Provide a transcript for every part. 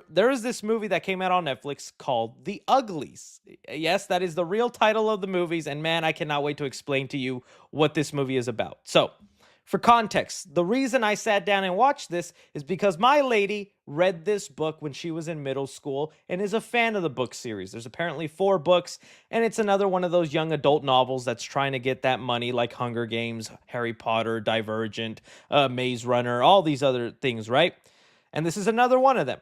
there is this movie that came out on Netflix called The Uglies. Yes, that is the real title of the movies, and man, I cannot wait to explain to you what this movie is about. So, for context, the reason I sat down and watched this is because my lady read this book when she was in middle school and is a fan of the book series. There's apparently 4 books, and it's another one of those young adult novels that's trying to get that money, like Hunger Games, Harry Potter, Divergent, Maze Runner, all these other things, right? And this is another one of them.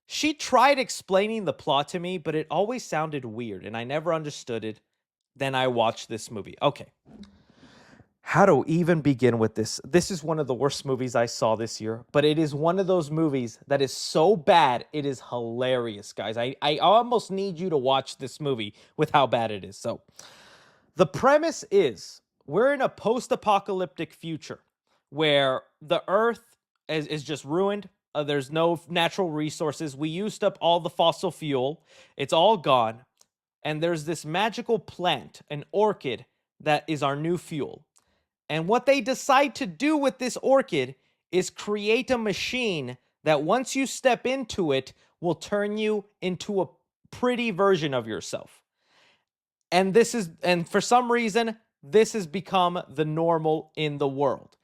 She tried explaining the plot to me, but it always sounded weird and I never understood it. Then I watched this movie. Okay. How to even begin with this? This is one of the worst movies I saw this year, but it is one of those movies that is so bad, it is hilarious, guys. I almost need you to watch this movie with how bad it is. So, the premise is we're in a post apocalyptic future where the earth is just ruined. There's no natural resources. We used up all the fossil fuel, it's all gone. And there's this magical plant, an orchid, that is our new fuel. And what they decide to do with this orchid is create a machine that once you step into it will turn you into a pretty version of yourself. And for some reason, this has become the normal in the world.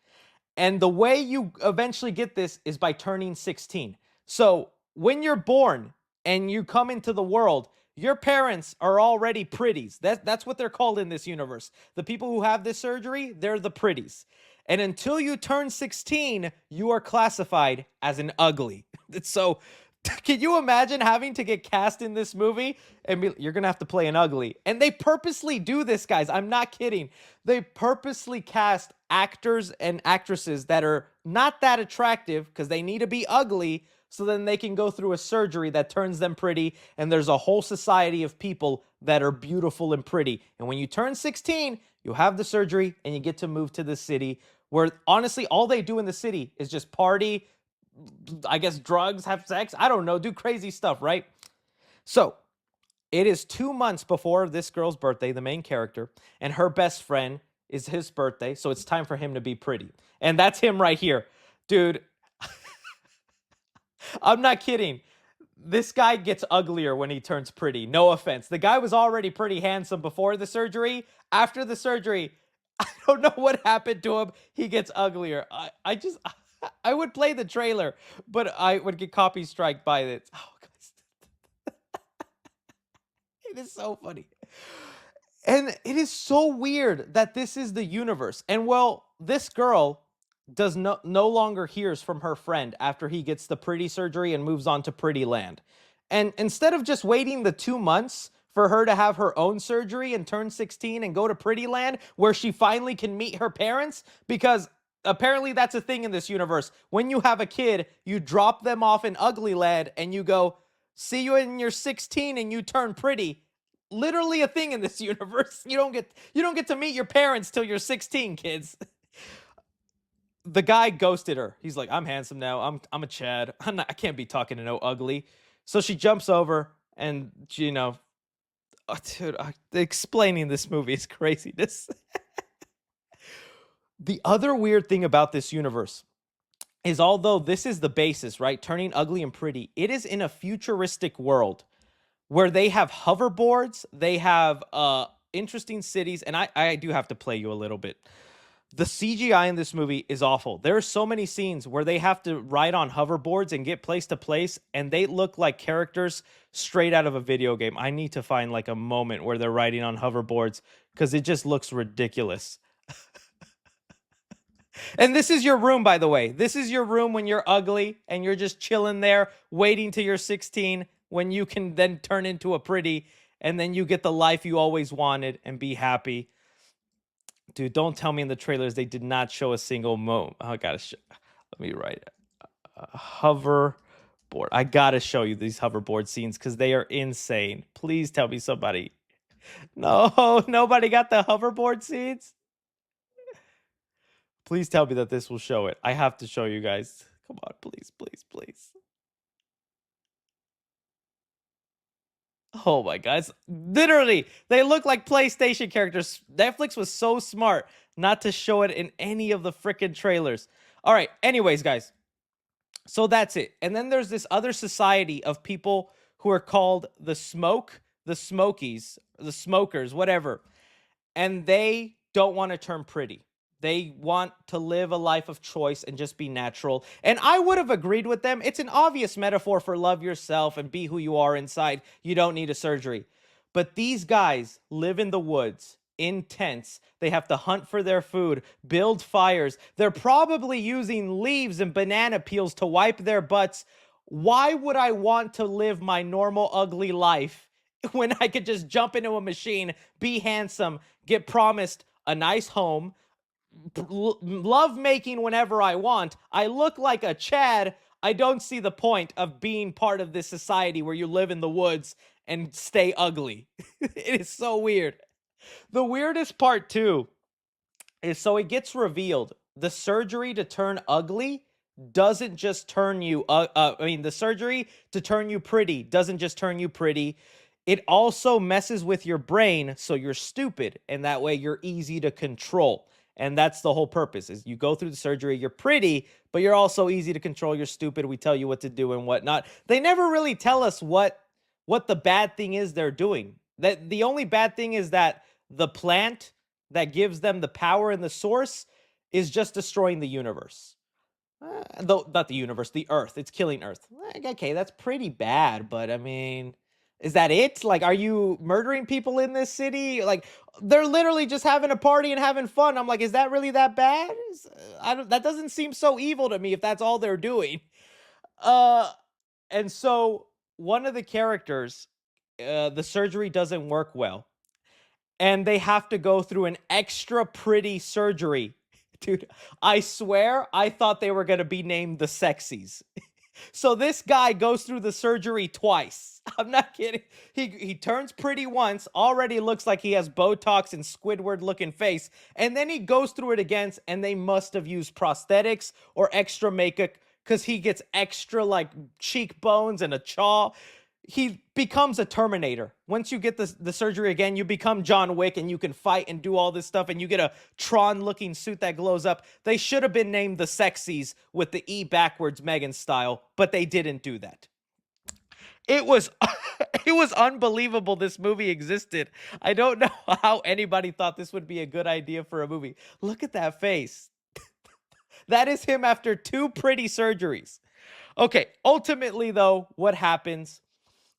And the way you eventually get this is by turning 16. So when you're born and you come into the world, your parents are already pretties. That's what they're called in this universe. The people who have this surgery, they're the pretties. And until you turn 16, you are classified as an ugly. So can you imagine having to get cast in this movie and you're going to have to play an ugly? And they purposely do this, guys. I'm not kidding. They purposely cast actors and actresses that are not that attractive because they need to be ugly so then they can go through a surgery that turns them pretty, and there's a whole society of people that are beautiful and pretty. And when you turn 16, you have the surgery and you get to move to the city where honestly all they do in the city is just party, I guess drugs, have sex, I don't know, do crazy stuff, right? So, it is 2 months before this girl's birthday, the main character, and her best friend is his birthday, so it's time for him to be pretty. And that's him right here. Dude, I'm not kidding. This guy gets uglier when he turns pretty. No offense. The guy was already pretty handsome before the surgery. After the surgery, I don't know what happened to him. He gets uglier. I would play the trailer, but I would get copy strike by it. Oh, guys. It is so funny. And it is so weird that this is the universe. And well, this girl does no longer hears from her friend after he gets the pretty surgery and moves on to pretty land. And instead of just waiting the 2 months for her to have her own surgery and turn 16 and go to pretty land where she finally can meet her parents, because apparently that's a thing in this universe. When you have a kid, you drop them off in ugly land and you go, see you when you're 16 and you turn pretty. Literally a thing in this universe. You don't get to meet your parents till you're 16, kids. The guy ghosted her. He's like, I'm handsome now. I'm a Chad. I can't be talking to no ugly. So she jumps over and, oh, dude, explaining this movie is craziness. The other weird thing about this universe is although this is the basis, right? Turning ugly and pretty, it is in a futuristic world where they have hoverboards, they have interesting cities, and I do have to play you a little bit. The CGI in this movie is awful. There are so many scenes where they have to ride on hoverboards and get place to place, and they look like characters straight out of a video game. I need to find like a moment where they're riding on hoverboards because it just looks ridiculous. And this is your room, by the way. This is your room when you're ugly and you're just chilling there waiting till you're 16 when you can then turn into a pretty and then you get the life you always wanted and be happy. Dude, don't tell me in the trailers they did not show a single moment. Oh, I gotta show. Let me write hoverboard. I gotta show you these hoverboard scenes because they are insane. Please tell me somebody. No, nobody got the hoverboard scenes. Please tell me that this will show it. I have to show you guys. Come on, please, please, please. Oh my guys, literally, they look like PlayStation characters. Netflix was so smart not to show it in any of the freaking trailers. All right, anyways, guys, So that's it. And then there's this other society of people who are called the smokies, the smokers, whatever. And they don't want to turn pretty. They want to live a life of choice and just be natural. And I would have agreed with them. It's an obvious metaphor for love yourself and be who you are inside. You don't need a surgery. But these guys live in the woods, in tents. They have to hunt for their food, build fires. They're probably using leaves and banana peels to wipe their butts. Why would I want to live my normal, ugly life when I could just jump into a machine, be handsome, get promised a nice home, love making whenever I want? I look like a Chad. I don't see the point of being part of this society where you live in the woods and stay ugly. It is so weird. The weirdest part, too, is so it gets revealed the surgery to turn ugly doesn't just turn you I mean, the surgery to turn you pretty doesn't just turn you pretty. It also messes with your brain so you're stupid, and that way you're easy to control. And that's the whole purpose, is you go through the surgery, you're pretty, but you're also easy to control. You're stupid. We tell you what to do and whatnot. They never really tell us what the bad thing is they're doing. That the only bad thing is that the plant that gives them the power and the source is just destroying the universe. Though not the universe, the Earth. It's killing Earth. Okay, that's pretty bad, but I mean, is that it? Like, are you murdering people in this city? Like, they're literally just having a party and having fun. I'm like, is that really that bad? I don't. That doesn't seem so evil to me if that's all they're doing. Uh, and so one of the characters, the surgery doesn't work well, and they have to go through an extra pretty surgery. Dude, I swear I thought they were going to be named the Sexies. So this guy goes through the surgery twice. I'm not kidding. He turns pretty once, already looks like he has Botox and Squidward looking face, and then he goes through it again, and they must have used prosthetics or extra makeup because he gets extra like cheekbones and a jaw. He becomes a Terminator. Once you get the surgery again, you become John Wick and you can fight and do all this stuff, and you get a Tron looking suit that glows up. They should have been named the Sexies with the E backwards Megan style, but they didn't do that. It was it was unbelievable this movie existed. I don't know how anybody thought this would be a good idea for a movie. Look at that face. That is him after two pretty surgeries. Okay, ultimately though, what happens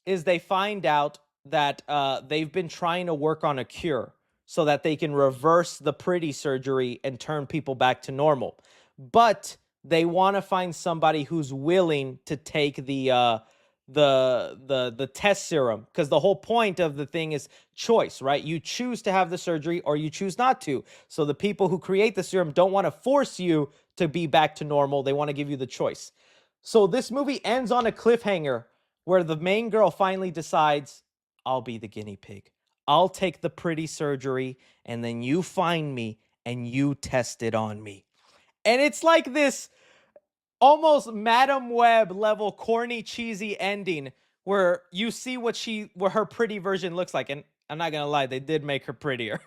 is they find out that they've been trying to work on a cure so that they can reverse the pretty surgery and turn people back to normal. But they want to find somebody who's willing to take the test serum, because the whole point of the thing is choice, right? You choose to have the surgery or you choose not to. So the people who create the serum don't want to force you to be back to normal. They want to give you the choice. So this movie ends on a cliffhanger where the main girl finally decides, I'll be the guinea pig. I'll take the pretty surgery, and then you find me and you test it on me. And it's like this almost Madam Web level corny, cheesy ending where you see what her pretty version looks like. And I'm not gonna lie, they did make her prettier.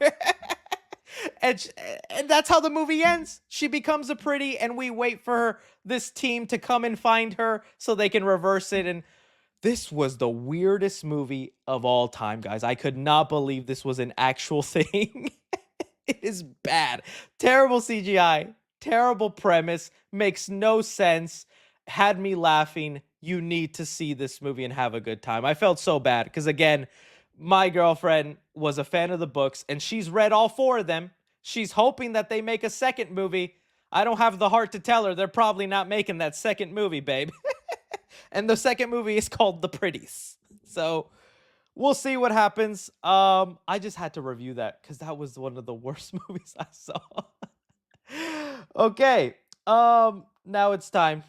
and, sh- and that's how the movie ends. She becomes a pretty, and we wait for this team to come and find her so they can reverse it. And this was the weirdest movie of all time, guys. I could not believe this was an actual thing. It is bad. Terrible CGI, terrible premise, makes no sense, had me laughing. You need to see this movie and have a good time. I felt so bad because, again, my girlfriend was a fan of the books and she's read all four of them. She's hoping that they make a second movie. I don't have the heart to tell her they're probably not making that second movie, babe. And the second movie is called The Pretties. So we'll see what happens. I just had to review that because that was one of the worst movies I saw. Okay. Now it's time